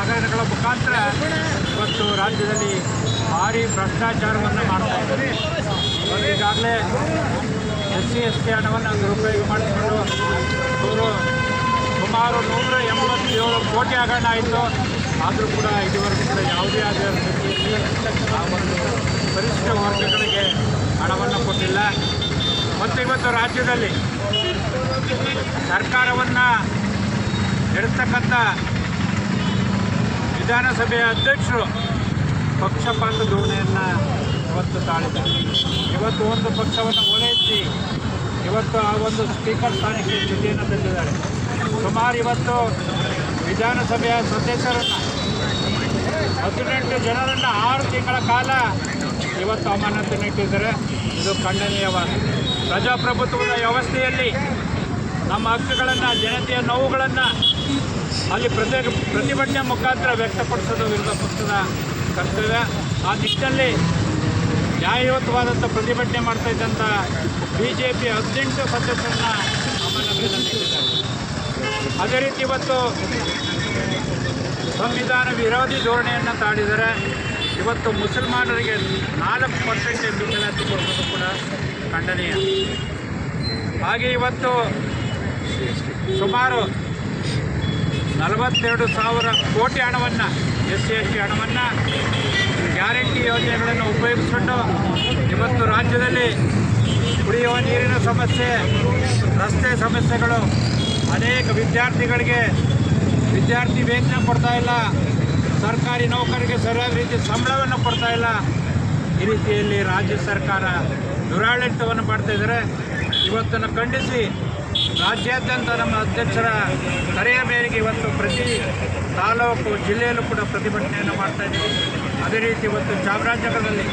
ಹಗರಣಗಳ ಮುಖಾಂತರ ಇವತ್ತು ರಾಜ್ಯದಲ್ಲಿ ಭಾರಿ ಭ್ರಷ್ಟಾಚಾರವನ್ನು ಮಾಡ್ತಾ ಇದ್ದಾರೆ. ಈಗಾಗಲೇ SC/ST ಹಣವನ್ನು ದುರುಪಯೋಗ ಮಾಡಿಕೊಂಡು ಸುಮಾರು 187 ಕೋಟಿ ಹಗರಣ ಆಯಿತು. ಆದರೂ ಕೂಡ ಇದುವರೆಗೂ ಕೂಡ ಯಾವುದೇ ಆದ ರೀತಿಯಲ್ಲಿ ಆ ಒಂದು ಪರಿಶಿಷ್ಟ ವರ್ಗಗಳಿಗೆ ಹಣವನ್ನು ಕೊಟ್ಟಿಲ್ಲ. ಮತ್ತು ಇವತ್ತು ರಾಜ್ಯದಲ್ಲಿ ಸರ್ಕಾರವನ್ನು ನಡೆಸ್ತಕ್ಕಂಥ ವಿಧಾನಸಭೆಯ ಅಧ್ಯಕ್ಷರು ಪಕ್ಷಪಾತ ಧೋರಣೆಯನ್ನು ಇವತ್ತು ತಾಳಿದ್ದಾರೆ. ಇವತ್ತು ಒಂದು ಪಕ್ಷವನ್ನು ಓಲೈಸಿ ಇವತ್ತು ಆ ಒಂದು ಸ್ಪೀಕರ್ ಸ್ಥಾನಕ್ಕೆ ಸ್ಥಿತಿಯನ್ನು ತಂದಿದ್ದಾರೆ. ಸುಮಾರು ಇವತ್ತು ವಿಧಾನಸಭೆಯ ಸದಸ್ಯರನ್ನು 18 ಜನರನ್ನು 6 ತಿಂಗಳ ಕಾಲ ಇವತ್ತು ಅಮಾನತಿನಲ್ಲಿಟ್ಟಿದ್ದಾರೆ. ಇದು ಖಂಡನೀಯವಾದ ಪ್ರಜಾಪ್ರಭುತ್ವದ ವ್ಯವಸ್ಥೆಯಲ್ಲಿ ನಮ್ಮ ಹಕ್ಕುಗಳನ್ನು, ಜನತೆಯ ನೋವುಗಳನ್ನು ಅಲ್ಲಿ ಪ್ರತಿಭಟನೆ ಮುಖಾಂತರ ವ್ಯಕ್ತಪಡಿಸೋದು ವಿರೋಧ ಪಕ್ಷದ ಕರ್ತವ್ಯ. ಆ ನಿಟ್ಟಿನಲ್ಲಿ ನ್ಯಾಯಯುತವಾದಂಥ ಪ್ರತಿಭಟನೆ ಮಾಡ್ತಾ ಇದ್ದಂಥ BJP 18 ಸದಸ್ಯರನ್ನು ಅಮಾನತಿನಲ್ಲಿಟ್ಟಿದ್ದಾರೆ. ಅದೇ ರೀತಿ ಇವತ್ತು ಸಂವಿಧಾನ ವಿರೋಧಿ ಧೋರಣೆಯನ್ನು ತಾಳಿದರೆ. ಇವತ್ತು ಮುಸಲ್ಮಾನರಿಗೆ 4% ಮೀಸಲಾತಿ ಕೊಡುವುದು ಕೂಡ ಖಂಡನೀಯ. ಹಾಗೆ ಇವತ್ತು ಸುಮಾರು 42,000 ಕೋಟಿ ಹಣವನ್ನು SC/ST ಹಣವನ್ನು ಗ್ಯಾರಂಟಿ ಯೋಜನೆಗಳನ್ನು ಉಪಯೋಗಿಸಿಕೊಂಡು ಇವತ್ತು ರಾಜ್ಯದಲ್ಲಿ ಕುಡಿಯುವ ನೀರಿನ ಸಮಸ್ಯೆ, ರಸ್ತೆ ಸಮಸ್ಯೆಗಳು, ಅನೇಕ ವಿದ್ಯಾರ್ಥಿಗಳಿಗೆ ವಿದ್ಯಾರ್ಥಿ ವೇತನ ಕೊಡ್ತಾ ಇಲ್ಲ, ಸರ್ಕಾರಿ ನೌಕರಿಗೆ ಸರಿಯಾದ ರೀತಿ ಸಂಬಳವನ್ನು ಕೊಡ್ತಾ ಇಲ್ಲ. ಈ ರೀತಿಯಲ್ಲಿ ರಾಜ್ಯ ಸರ್ಕಾರ ದುರಾಡಳಿತವನ್ನು ಮಾಡ್ತಾಯಿದ್ದಾರೆ. ಇವತ್ತನ್ನು ಖಂಡಿಸಿ ರಾಜ್ಯಾದ್ಯಂತ ನಮ್ಮ ಅಧ್ಯಕ್ಷರ ಕರೆಯ ಮೇರೆಗೆ ಇವತ್ತು ಪ್ರತಿ ತಾಲೂಕು ಜಿಲ್ಲೆಯಲ್ಲೂ ಕೂಡ ಪ್ರತಿಭಟನೆಯನ್ನು ಮಾಡ್ತಾಯಿದ್ದೀವಿ. ಅದೇ ರೀತಿ ಇವತ್ತು ಚಾಮರಾಜನಗರದಲ್ಲಿ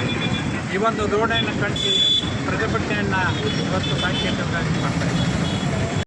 ಈ ಒಂದು ಧೋರಣೆಯನ್ನು ಖಂಡಿಸಿ ಪ್ರತಿಭಟನೆಯನ್ನು ಇವತ್ತು ಸಾಂಕೇತಿಕವಾಗಿ ಮಾಡ್ತಾಯಿದ್ದೀವಿ.